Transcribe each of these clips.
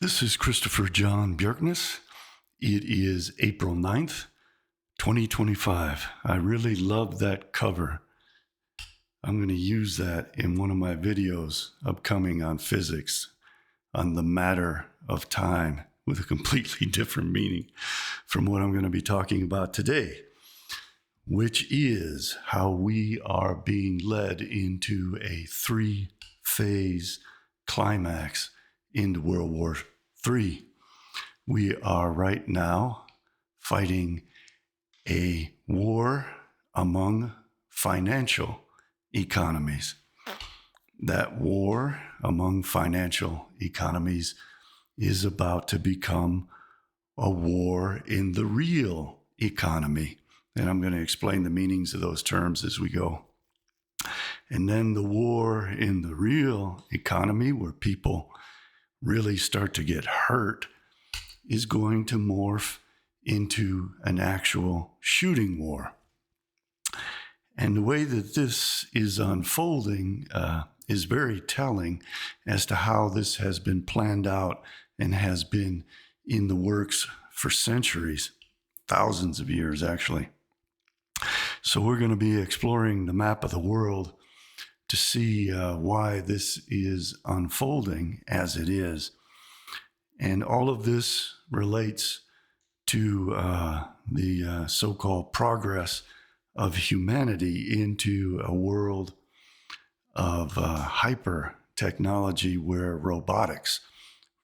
This is Christopher John Bjerknes. It is April 9th, 2025. I really love that cover. I'm going to use that in one of my videos upcoming on physics, on the matter of time, with a completely different meaning from what I'm going to be talking about today, which is how we are being led into a three-phase climax into World War III. We are right now fighting a war among financial economies. That war among financial economies is about to become a war in the real economy. And I'm going to explain the meanings of those terms as we go. And then the war in the real economy, where people really start to get hurt, is going to morph into an actual shooting war. And the way that this is unfolding is very telling as to how this has been planned out and has been in the works for centuries, thousands of years actually. So we're going to be exploring the map of the world to see why this is unfolding as it is. And all of this relates to the so-called progress of humanity into a world of hyper technology where robotics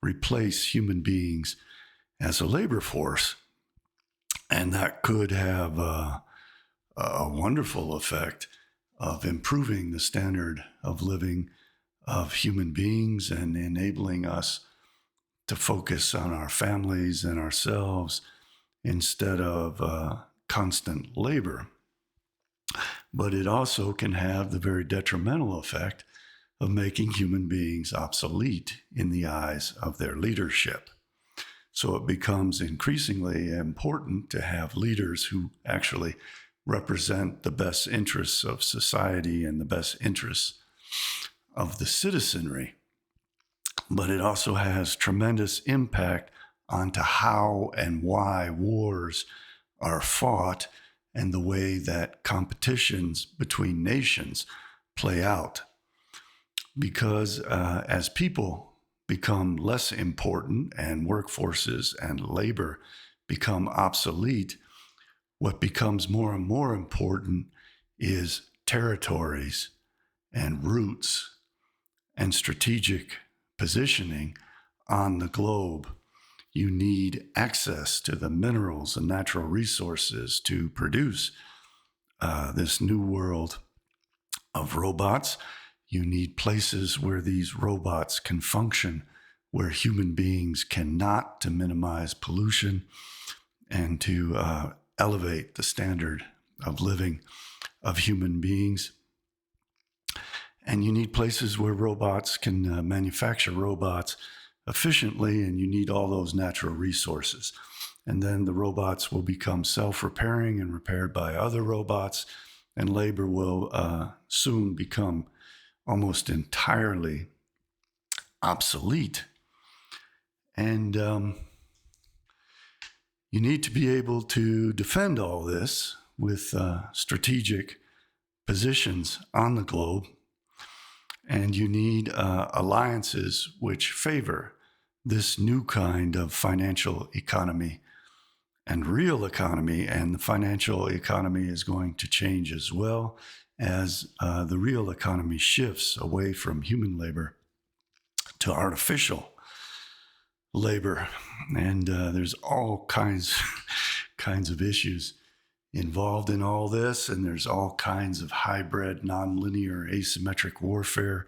replace human beings as a labor force. And that could have a wonderful effect of improving the standard of living of human beings and enabling us to focus on our families and ourselves instead of constant labor. But it also can have the very detrimental effect of making human beings obsolete in the eyes of their leadership. So it becomes increasingly important to have leaders who actually represent the best interests of society and the best interests of the citizenry. But it also has tremendous impact onto how and why wars are fought and the way that competitions between nations play out. Because as people become less important and workforces and labor become obsolete, what becomes more and more important is territories and routes and strategic positioning on the globe. You need access to the minerals and natural resources to produce this new world of robots. You need places where these robots can function, where human beings cannot, to minimize pollution and to elevate the standard of living of human beings. And you need places where robots can manufacture robots efficiently, and you need all those natural resources. And then the robots will become self-repairing and repaired by other robots, and labor will soon become almost entirely obsolete. And you need to be able to defend all this with strategic positions on the globe. And you need alliances which favor this new kind of financial economy and real economy. And the financial economy is going to change as well as the real economy shifts away from human labor to artificial labor. And there's all kinds of issues involved in all this, and there's all kinds of hybrid, nonlinear, asymmetric warfare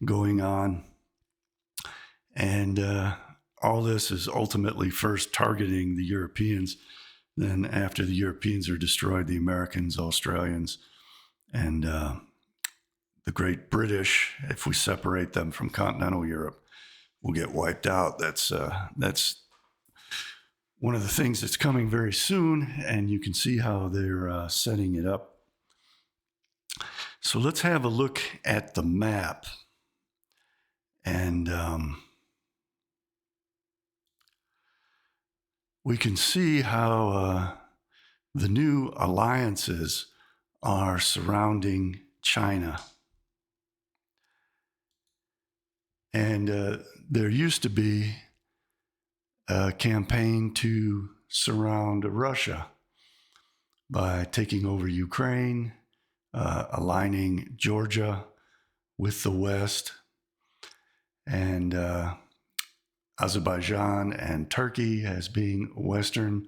going on. And all this is ultimately first targeting the Europeans. Then after the Europeans are destroyed, the Americans, Australians, and the Great British, if we separate them from continental Europe, will get wiped out. That's one of the things that's coming very soon, and you can see how they're setting it up. So let's have a look at the map. And we can see how the new alliances are surrounding China. And there used to be a campaign to surround Russia by taking over Ukraine, aligning Georgia with the West, and Azerbaijan and Turkey as being Western,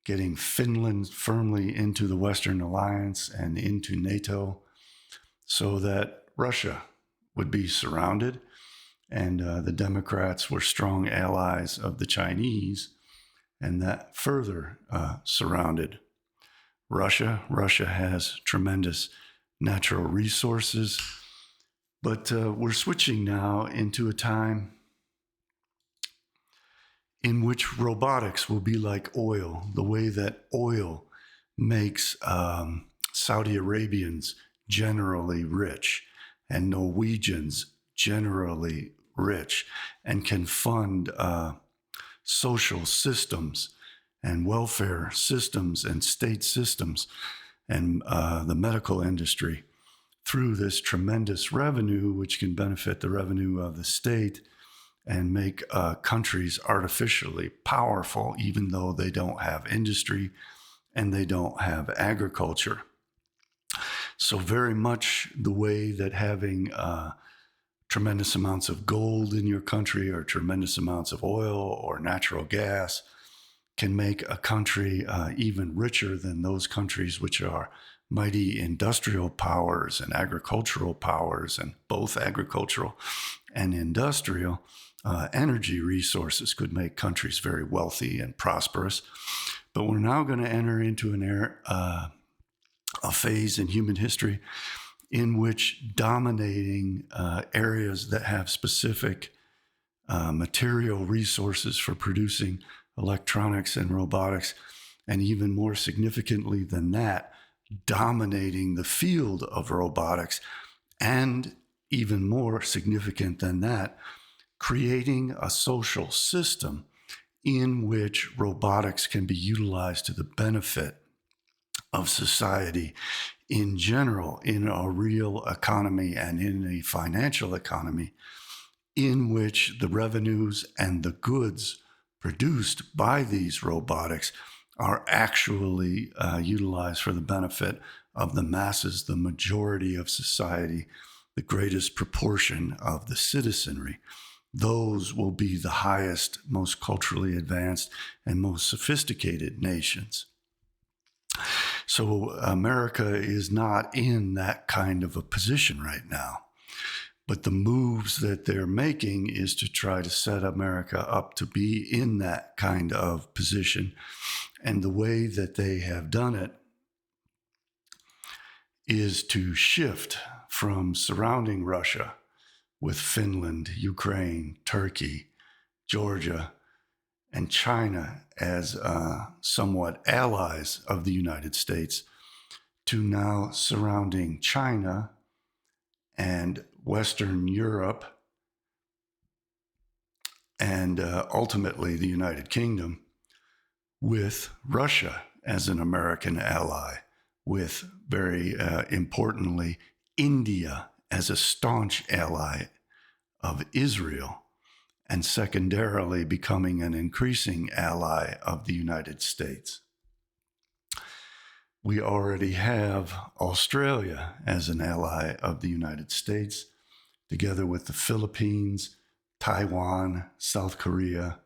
getting Finland firmly into the Western Alliance and into NATO, so that Russia would be surrounded. And the Democrats were strong allies of the Chinese, and that further surrounded Russia. Russia has tremendous natural resources, but we're switching now into a time in which robotics will be like oil, the way that oil makes Saudi Arabians generally rich and Norwegians generally rich, and can fund social systems and welfare systems and state systems and the medical industry through this tremendous revenue, which can benefit the revenue of the state and make countries artificially powerful, even though they don't have industry and they don't have agriculture. So very much the way that having tremendous amounts of gold in your country or tremendous amounts of oil or natural gas can make a country even richer than those countries which are mighty industrial powers and agricultural powers, and both agricultural and industrial energy resources could make countries very wealthy and prosperous. But we're now going to enter into a phase in human history in which dominating areas that have specific material resources for producing electronics and robotics, and even more significantly than that, dominating the field of robotics, and even more significant than that, creating a social system in which robotics can be utilized to the benefit of society in general, in a real economy and in a financial economy, in which the revenues and the goods produced by these robotics are actually utilized for the benefit of the masses, the majority of society, the greatest proportion of the citizenry. Those will be the highest, most culturally advanced, and most sophisticated nations. So America is not in that kind of a position right now. But the moves that they're making is to try to set America up to be in that kind of position. And the way that they have done it is to shift from surrounding Russia with Finland, Ukraine, Turkey, Georgia, and China as somewhat allies of the United States, to now surrounding China and Western Europe and ultimately the United Kingdom, with Russia as an American ally, with very importantly, India as a staunch ally of Israel, and secondarily becoming an increasing ally of the United States. We already have Australia as an ally of the United States, together with the Philippines, Taiwan, South Korea,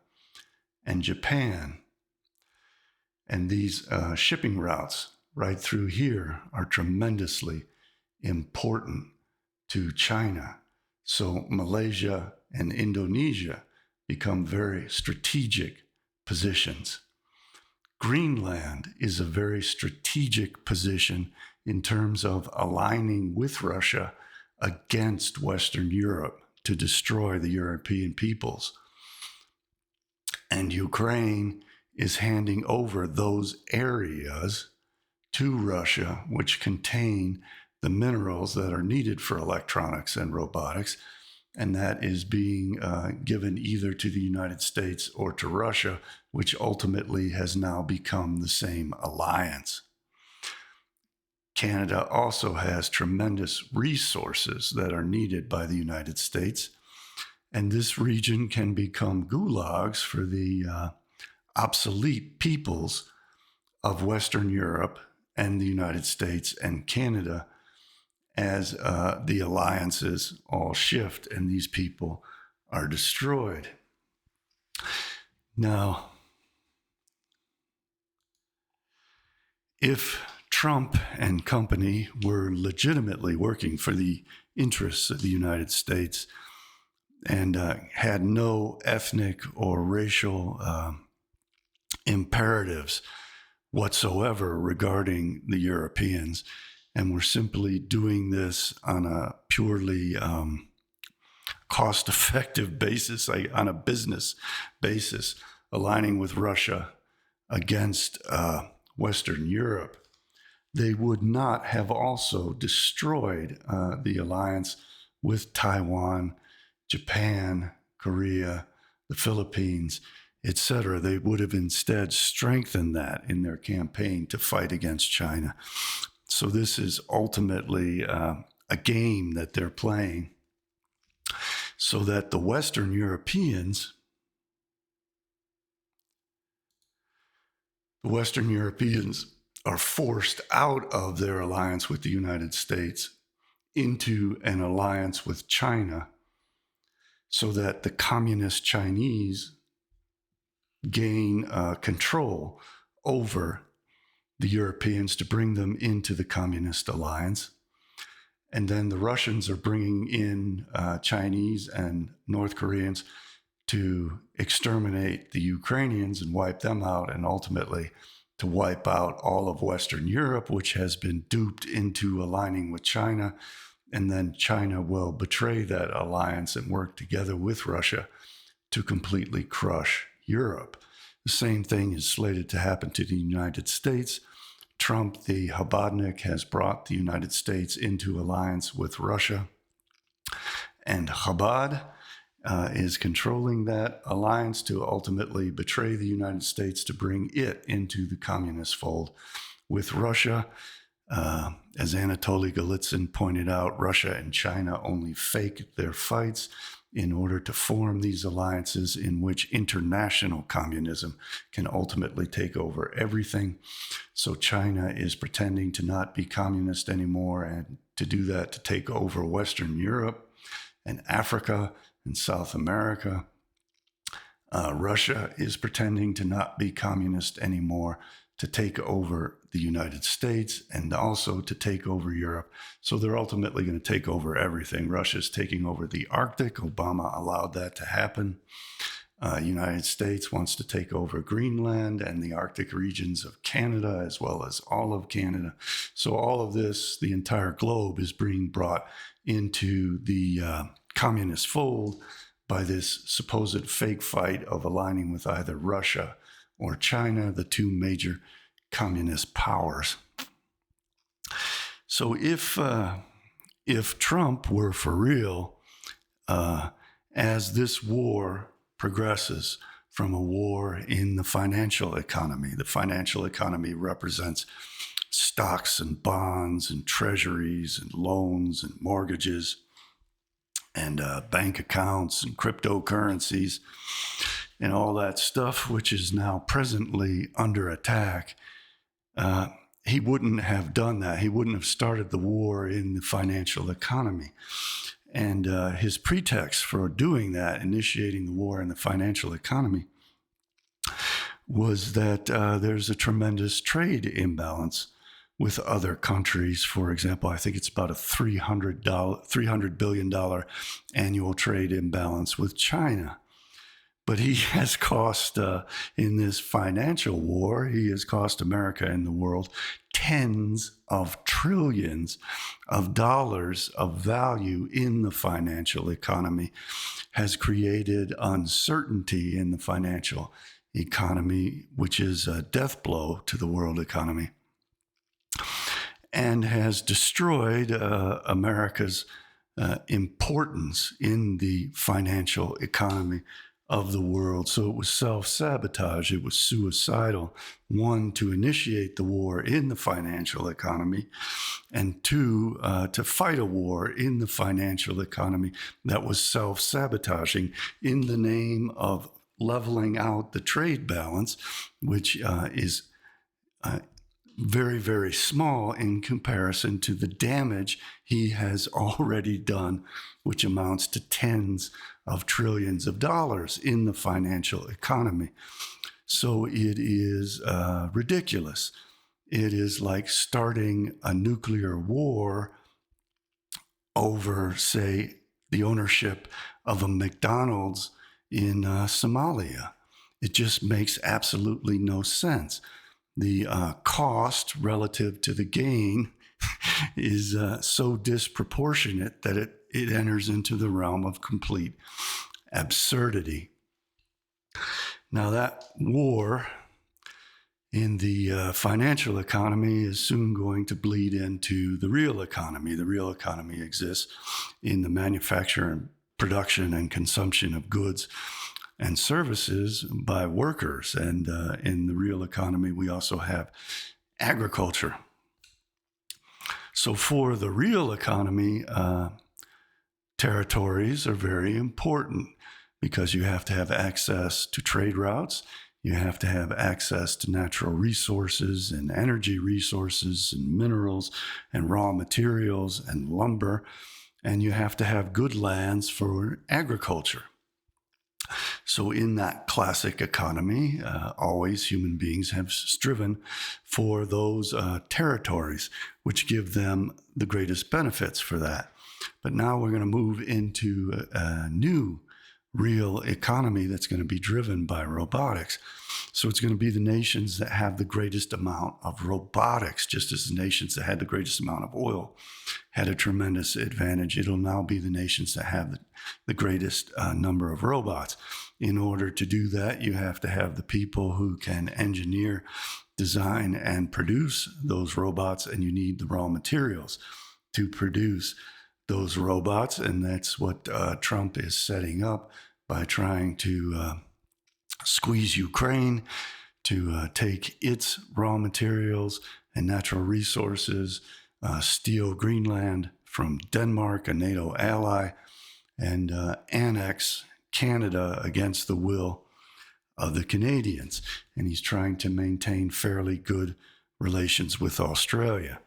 and Japan. And these shipping routes right through here are tremendously important to China. So Malaysia and Indonesia become very strategic positions. Greenland is a very strategic position in terms of aligning with Russia against Western Europe to destroy the European peoples. And Ukraine is handing over those areas to Russia, which contain the minerals that are needed for electronics and robotics, and that is being given either to the United States or to Russia, which ultimately has now become the same alliance. Canada also has tremendous resources that are needed by the United States, and this region can become gulags for the obsolete peoples of Western Europe and the United States and Canada as the alliances all shift and these people are destroyed. Now, if Trump and company were legitimately working for the interests of the United States and had no ethnic or racial imperatives whatsoever regarding the Europeans, and were simply doing this on a purely cost-effective basis, on a business basis, aligning with Russia against Western Europe, they would not have also destroyed the alliance with Taiwan, Japan, Korea, the Philippines, etc. They would have instead strengthened that in their campaign to fight against China. So this is ultimately a game that they're playing so that the Western Europeans are forced out of their alliance with the United States into an alliance with China, so that the communist Chinese gain control over the Europeans to bring them into the communist alliance. And then the Russians are bringing in Chinese and North Koreans to exterminate the Ukrainians and wipe them out, and ultimately to wipe out all of Western Europe, which has been duped into aligning with China. And then China will betray that alliance and work together with Russia to completely crush Europe. The same thing is slated to happen to the United States. Trump, the Chabadnik, has brought the United States into alliance with Russia, and Chabad is controlling that alliance to ultimately betray the United States to bring it into the communist fold with Russia. As Anatoly Golitsyn pointed out, Russia and China only fake their fights in order to form these alliances in which international communism can ultimately take over everything. So China is pretending to not be communist anymore, and to do that to take over Western Europe and Africa and South America. Russia is pretending to not be communist anymore, to take over the United States and also to take over Europe. So they're ultimately going to take over everything. Russia's taking over the Arctic. Obama allowed that to happen. United States wants to take over Greenland and the Arctic regions of Canada, as well as all of Canada. So all of this, the entire globe, is being brought into the communist fold by this supposed fake fight of aligning with either Russia or China, the two major communist powers. So if Trump were for real, as this war progresses from a war in the financial economy represents stocks and bonds and treasuries and loans and mortgages and bank accounts and cryptocurrencies and all that stuff, which is now presently under attack. He wouldn't have done that. He wouldn't have started the war in the financial economy. And his pretext for doing that, initiating the war in the financial economy, was that there's a tremendous trade imbalance with other countries. For example, I think it's about a $300 billion annual trade imbalance with China. But he has cost, in this financial war, he has cost America and the world tens of trillions of dollars of value in the financial economy, has created uncertainty in the financial economy, which is a death blow to the world economy, and has destroyed America's importance in the financial economy of the world. So it was self-sabotage. It was suicidal. One, to initiate the war in the financial economy, and two, to fight a war in the financial economy that was self-sabotaging in the name of leveling out the trade balance, which is very, very small in comparison to the damage he has already done, which amounts to tens of trillions of dollars in the financial economy. So it is ridiculous. It is like starting a nuclear war over, say, the ownership of a McDonald's in Somalia. It just makes absolutely no sense. The cost relative to the gain is so disproportionate that it enters into the realm of complete absurdity. Now, that war in the financial economy is soon going to bleed into the real economy. The real economy exists in the manufacture and production and consumption of goods and services by workers. And in the real economy, we also have agriculture. So for the real economy, territories are very important because you have to have access to trade routes. You have to have access to natural resources and energy resources and minerals and raw materials and lumber. And you have to have good lands for agriculture. So in that classic economy, always human beings have striven for those territories, which give them the greatest benefits for that. But now we're going to move into a new real economy that's going to be driven by robotics. So it's going to be the nations that have the greatest amount of robotics, just as the nations that had the greatest amount of oil had a tremendous advantage. It'll now be the nations that have the greatest number of robots. In order to do that, you have to have the people who can engineer, design, and produce those robots, and you need the raw materials to produce those robots. And that's what Trump is setting up by trying to squeeze Ukraine to take its raw materials and natural resources, steal Greenland from Denmark, a NATO ally, and annex Canada against the will of the Canadians. And he's trying to maintain fairly good relations with Australia.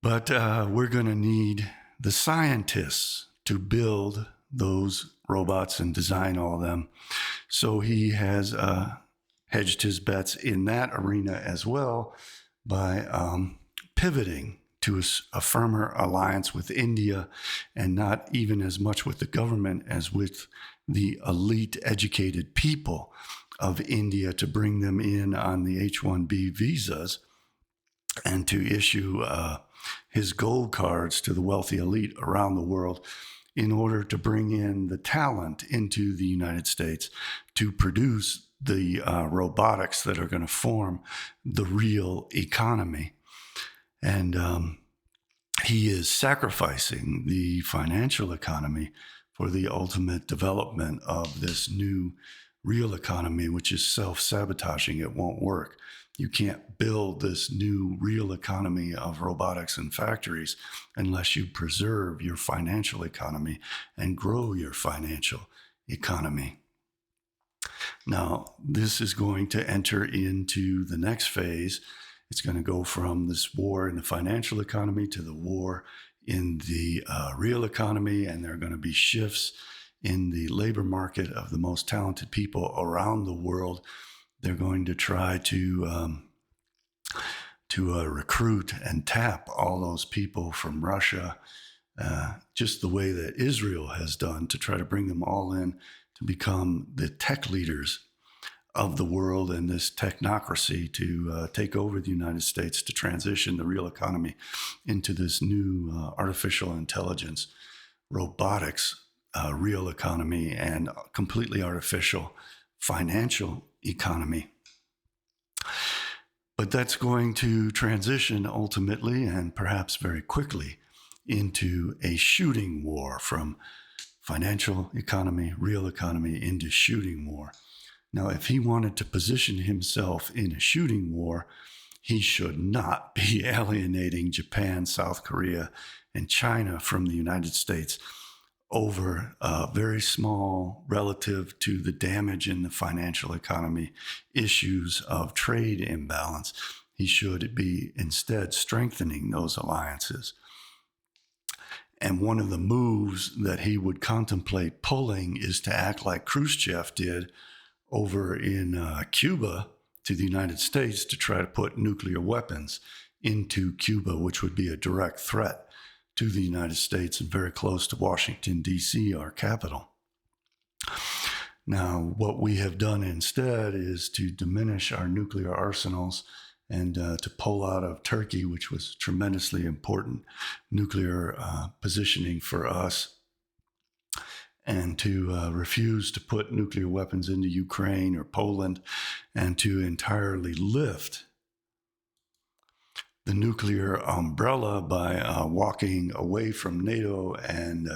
But we're going to need the scientists to build those robots and design all of them. So he has hedged his bets in that arena as well by pivoting to a firmer alliance with India, and not even as much with the government as with the elite educated people of India, to bring them in on the H-1B visas and to issue his gold cards to the wealthy elite around the world in order to bring in the talent into the United States to produce the robotics that are going to form the real economy. And he is sacrificing the financial economy for the ultimate development of this new real economy, which is self-sabotaging. It won't work. You can't build this new real economy of robotics and factories unless you preserve your financial economy and grow your financial economy. Now, this is going to enter into the next phase. It's going to go from this war in the financial economy to the war in the real economy, and there are going to be shifts in the labor market of the most talented people around the world. They're going to try to recruit and tap all those people from Russia, just the way that Israel has done, to try to bring them all in to become the tech leaders of the world and this technocracy to take over the United States, to transition the real economy into this new artificial intelligence, robotics, real economy, and completely artificial financial economy. But that's going to transition ultimately, and perhaps very quickly, into a shooting war, from financial economy, real economy, into shooting war. Now, if he wanted to position himself in a shooting war, he should not be alienating Japan, South Korea, and China from the United States over very small, relative to the damage in the financial economy, issues of trade imbalance. He should be instead strengthening those alliances. And one of the moves that he would contemplate pulling is to act like Khrushchev did over in Cuba to the United States, to try to put nuclear weapons into Cuba, which would be a direct threat to the United States and very close to Washington, D.C., our capital. Now, what we have done instead is to diminish our nuclear arsenals and to pull out of Turkey, which was tremendously important nuclear positioning for us, and to refuse to put nuclear weapons into Ukraine or Poland, and to entirely lift the nuclear umbrella by walking away from NATO and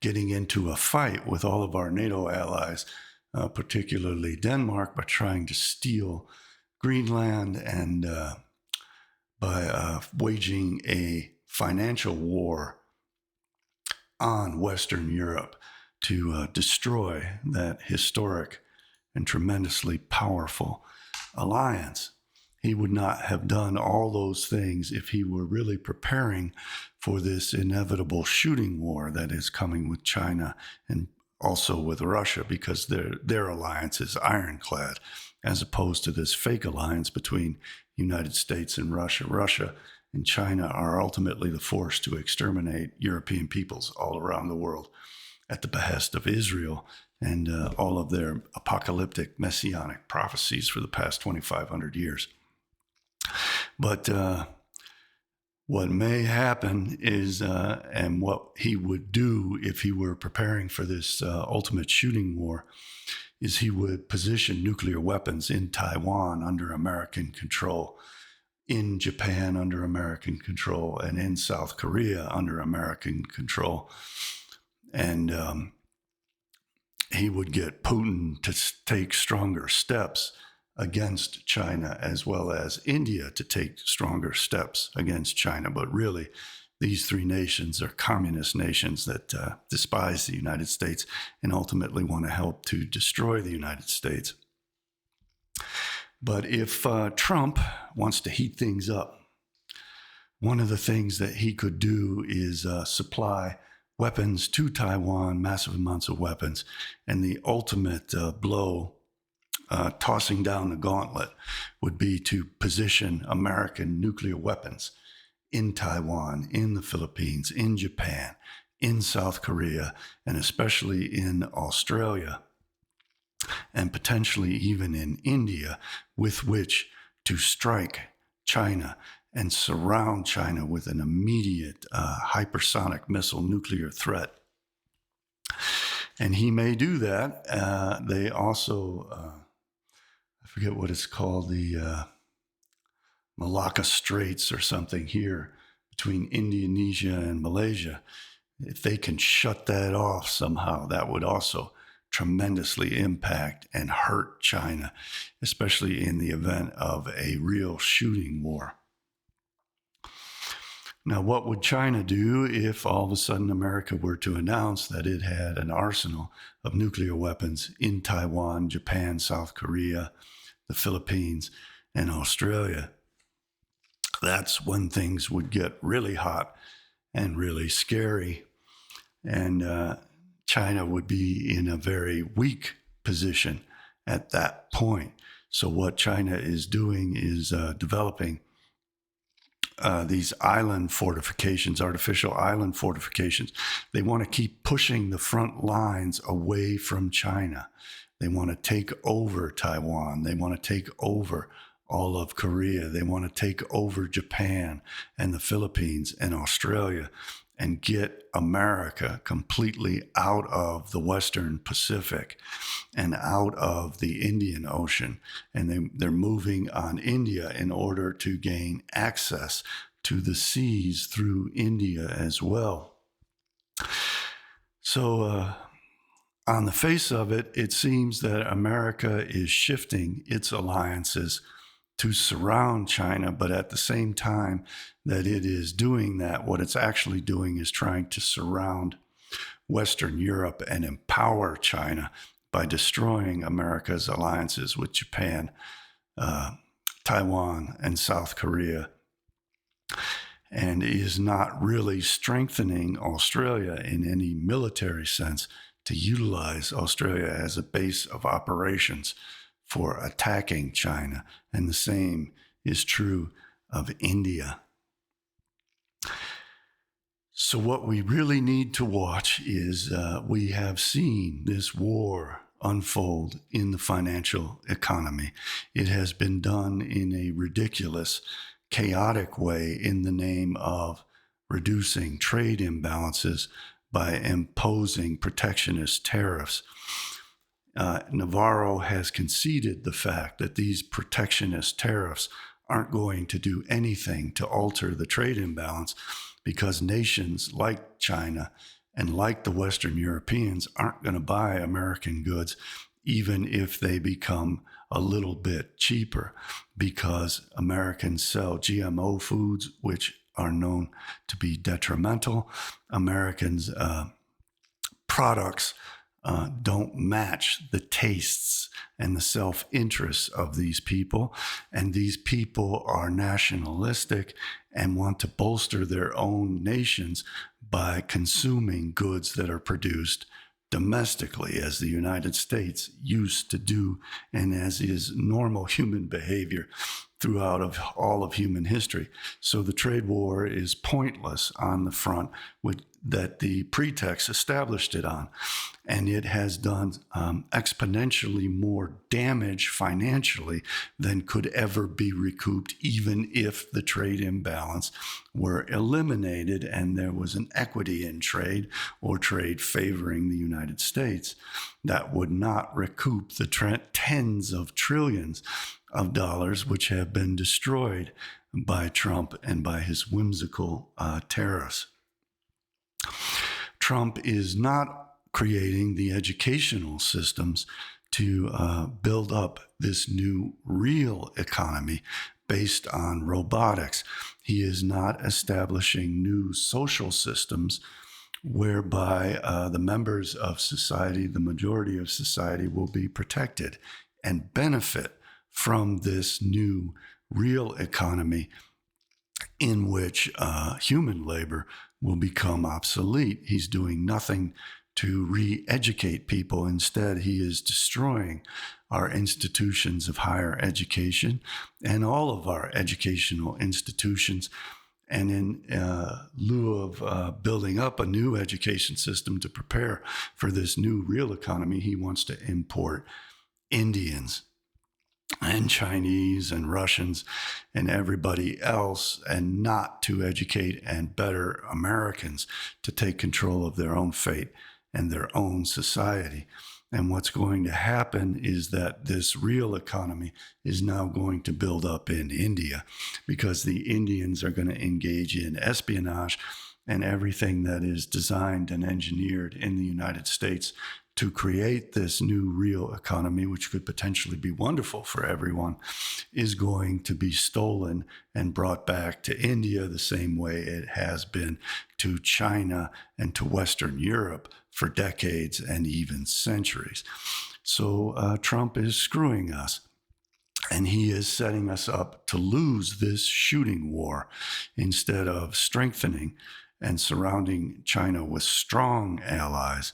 getting into a fight with all of our NATO allies, particularly Denmark, by trying to steal Greenland, and by waging a financial war on Western Europe to destroy that historic and tremendously powerful alliance. He would not have done all those things if he were really preparing for this inevitable shooting war that is coming with China and also with Russia, because their alliance is ironclad, as opposed to this fake alliance between United States and Russia. Russia and China are ultimately the force to exterminate European peoples all around the world at the behest of Israel and all of their apocalyptic messianic prophecies for the past 2,500 years. But what may happen is, and what he would do if he were preparing for this ultimate shooting war, is he would position nuclear weapons in Taiwan under American control, in Japan under American control, and in South Korea under American control. And he would get Putin to take stronger steps against China, as well as India to take stronger steps against China. But really, these three nations are communist nations that despise the United States and ultimately want to help to destroy the United States. But if Trump wants to heat things up, one of the things that he could do is supply weapons to Taiwan, massive amounts of weapons, and the ultimate blow, tossing down the gauntlet, would be to position American nuclear weapons in Taiwan, in the Philippines, in Japan, in South Korea, and especially in Australia, and potentially even in India, with which to strike China and surround China with an immediate hypersonic missile nuclear threat. And he may do that. They also, I forget what it's called, the Malacca Straits or something here between Indonesia and Malaysia. If they can shut that off somehow, that would also tremendously impact and hurt China, especially in the event of a real shooting war. Now, what would China do if all of a sudden America were to announce that it had an arsenal of nuclear weapons in Taiwan, Japan, South Korea, the Philippines, and Australia? That's when things would get really hot and really scary. And China would be in a very weak position at that point. So what China is doing is developing these island fortifications, artificial island fortifications. They want to keep pushing the front lines away from China. They want to take over Taiwan. They want to take over all of Korea. They want to take over Japan and the Philippines and Australia, and get America completely out of the Western Pacific and out of the Indian Ocean. And they're moving on India in order to gain access to the seas through India as well. So on the face of it, it seems that America is shifting its alliances to surround China, but at the same time that it is doing that, what it's actually doing is trying to surround Western Europe and empower China by destroying America's alliances with Japan, Taiwan, and South Korea, and is not really strengthening Australia in any military sense to utilize Australia as a base of operations for attacking China. And the same is true of India. So what we really need to watch is we have seen this war unfold in the financial economy. It has been done in a ridiculous, chaotic way in the name of reducing trade imbalances by imposing protectionist tariffs. Navarro has conceded the fact that these protectionist tariffs aren't going to do anything to alter the trade imbalance, because nations like China and like the Western Europeans aren't going to buy American goods, even if they become a little bit cheaper, because Americans sell GMO foods, which are known to be detrimental. Americans' products don't match the tastes and the self-interests of these people. And these people are nationalistic and want to bolster their own nations by consuming goods that are produced domestically, as the United States used to do, and as is normal human behavior throughout of all of human history. So the trade war is pointless on the front that the pretext established it on. And it has done exponentially more damage financially than could ever be recouped, even if the trade imbalance were eliminated and there was an equity in trade, or trade favoring the United States. That would not recoup the tens of trillions of dollars which have been destroyed by Trump and by his whimsical tariffs. Trump is not creating the educational systems to build up this new real economy based on robotics. He is not establishing new social systems whereby the members of society, the majority of society, will be protected and benefit from this new real economy in which human labor will become obsolete. He's doing nothing to re-educate people. Instead, he is destroying our institutions of higher education and all of our educational institutions. And in lieu of building up a new education system to prepare for this new real economy, he wants to import Indians and Chinese and Russians and everybody else, and not to educate and better Americans to take control of their own fate and their own society. And what's going to happen is that this real economy is now going to build up in India, because the Indians are going to engage in espionage and everything that is designed and engineered in the United States to create this new real economy, which could potentially be wonderful for everyone, is going to be stolen and brought back to India the same way it has been to China and to Western Europe for decades and even centuries. So Trump is screwing us, and he is setting us up to lose this shooting war instead of strengthening and surrounding China with strong allies,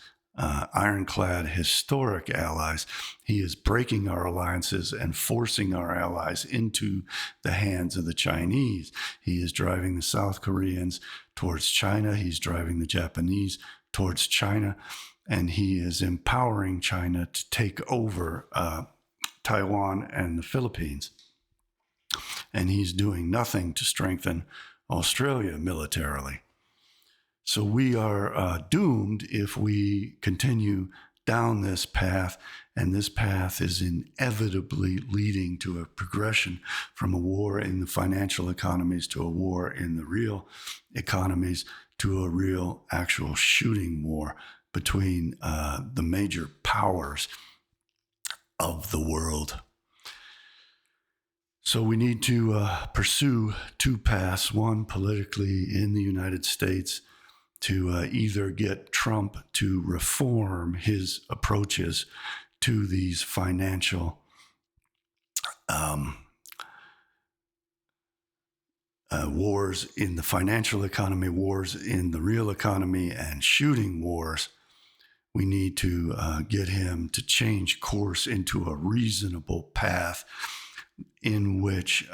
ironclad historic allies. He is breaking our alliances and forcing our allies into the hands of the Chinese. He is driving the South Koreans towards China. He's driving the Japanese towards China, and he is empowering China to take over Taiwan and the Philippines. And he's doing nothing to strengthen Australia militarily. So we are doomed if we continue down this path, and this path is inevitably leading to a progression from a war in the financial economies to a war in the real economies to a real actual shooting war between the major powers of the world. So we need to pursue two paths, one politically in the United States to either get Trump to reform his approaches to these financial wars in the financial economy, wars in the real economy, and shooting wars. We need to get him to change course into a reasonable path in which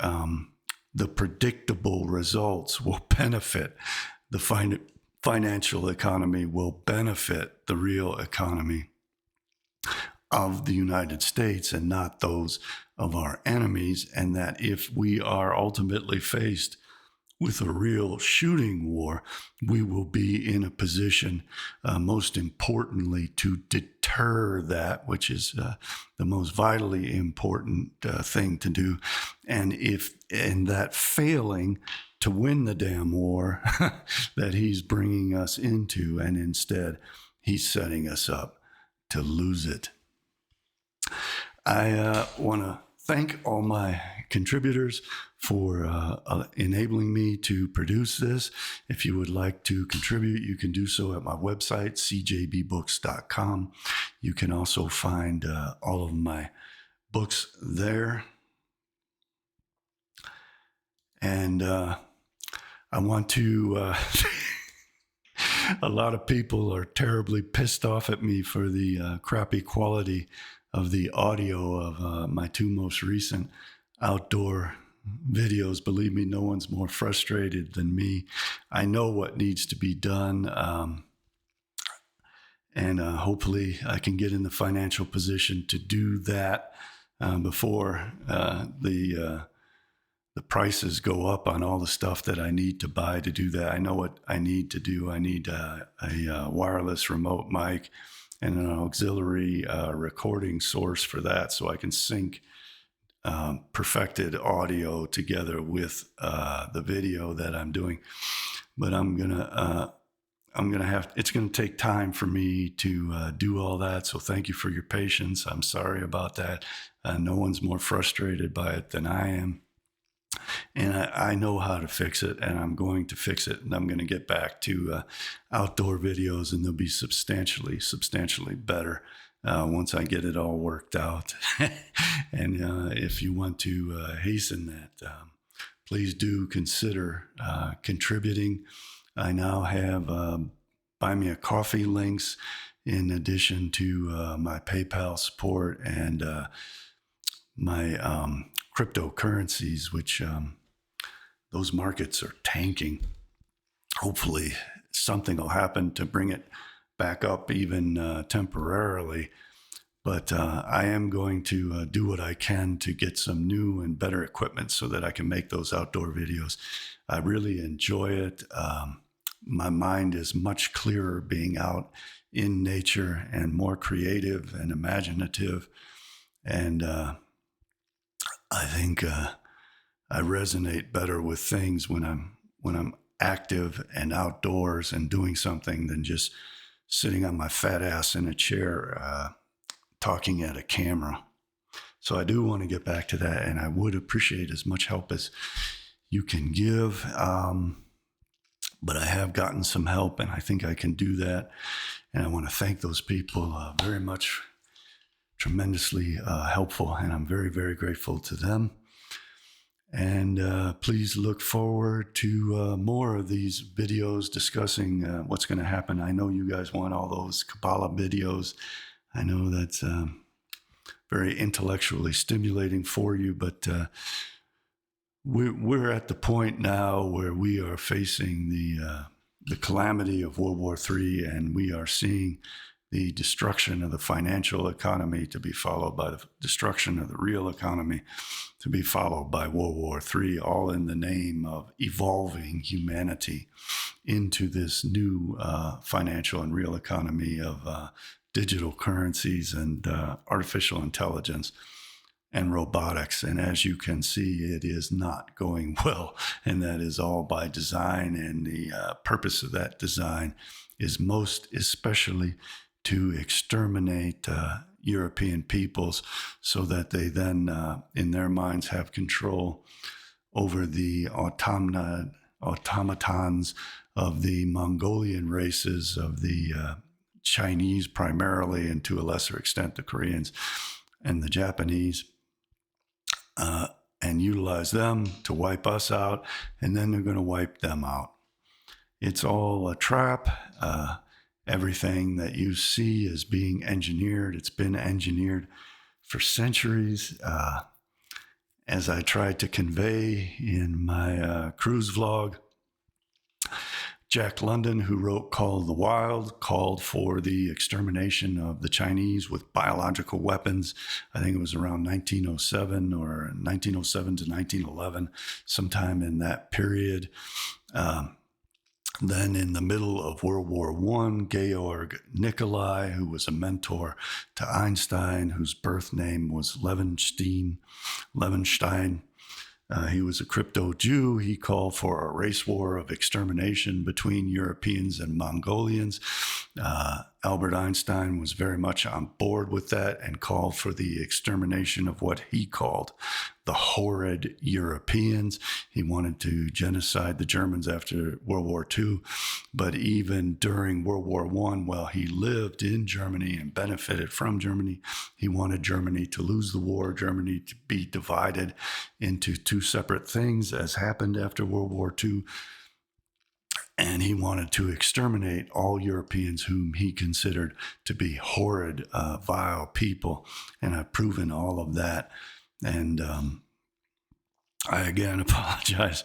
the predictable results will benefit the financial economy, will benefit the real economy of the United States and not those of our enemies, and that if we are ultimately faced with a real shooting war, we will be in a position, most importantly, to deter that, which is the most vitally important thing to do. And if in that failing to win the damn war that he's bringing us into, and instead he's setting us up to lose it. I want to thank all my contributors for enabling me to produce this. If you would like to contribute, you can do so at my website, CJBbooks.com. You can also find all of my books there. And I want to... a lot of people are terribly pissed off at me for the crappy quality of the audio of my two most recent outdoor videos. Believe me, no one's more frustrated than me. I know what needs to be done, and hopefully I can get in the financial position to do that before the prices go up on all the stuff that I need to buy to do that. I know what I need to do. I need a wireless remote mic and an auxiliary recording source for that, so I can sync perfected audio together with the video that I'm doing. But I'm gonna have. It's gonna take time for me to do all that. So thank you for your patience. I'm sorry about that. No one's more frustrated by it than I am. And I know how to fix it, and I'm going to fix it, and I'm going to get back to outdoor videos, and they'll be substantially better once I get it all worked out. And if you want to hasten that, please do consider contributing. I now have Buy Me a Coffee links in addition to my PayPal support and my cryptocurrencies, which those markets are tanking. Hopefully something will happen to bring it back up even temporarily. But I am going to do what I can to get some new and better equipment so that I can make those outdoor videos. I really enjoy it. My mind is much clearer being out in nature and more creative and imaginative. And I think I resonate better with things when I'm active and outdoors and doing something than just sitting on my fat ass in a chair talking at a camera. So I do want to get back to that, and I would appreciate as much help as you can give. But I have gotten some help, and I think I can do that. And I want to thank those people very much. Tremendously helpful, and I'm very, very grateful to them. And please look forward to more of these videos discussing what's going to happen. I know you guys want all those Kabbalah videos. I know that's very intellectually stimulating for you, but we're at the point now where we are facing the calamity of World War III, and we are seeing the destruction of the financial economy, to be followed by the destruction of the real economy, to be followed by World War III, all in the name of evolving humanity into this new financial and real economy of digital currencies and artificial intelligence and robotics. And as you can see, it is not going well. And that is all by design. And the purpose of that design is most especially to exterminate European peoples so that they then, in their minds, have control over the automatons of the Mongolian races, of the Chinese primarily, and to a lesser extent the Koreans and the Japanese, and utilize them to wipe us out, and then they're going to wipe them out. It's all a trap. Everything that you see is being engineered. It's been engineered for centuries. As I tried to convey in my cruise vlog, Jack London, who wrote Call of the Wild, called for the extermination of the Chinese with biological weapons. I think it was around 1907 or 1907 to 1911, sometime in that period. Then in the middle of World War I, Georg Nikolai, who was a mentor to Einstein, whose birth name was Levenstein, he was a crypto Jew. He called for a race war of extermination between Europeans and Mongolians. Albert Einstein was very much on board with that and called for the extermination of what he called the horrid Europeans. He wanted to genocide the Germans after World War II. But even during World War I, while he lived in Germany and benefited from Germany, he wanted Germany to lose the war, Germany to be divided into two separate things, as happened after World War II. And he wanted to exterminate all Europeans whom he considered to be horrid, vile people. And I've proven all of that. And I, again, apologize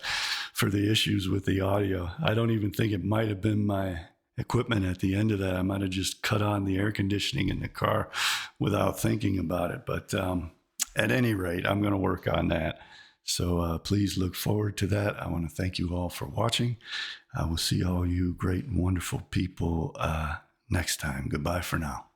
for the issues with the audio. I don't even think it might have been my equipment at the end of that. I might have just cut on the air conditioning in the car without thinking about it. But at any rate, I'm going to work on that. So please look forward to that. I want to thank you all for watching. I will see all you great and wonderful people next time. Goodbye for now.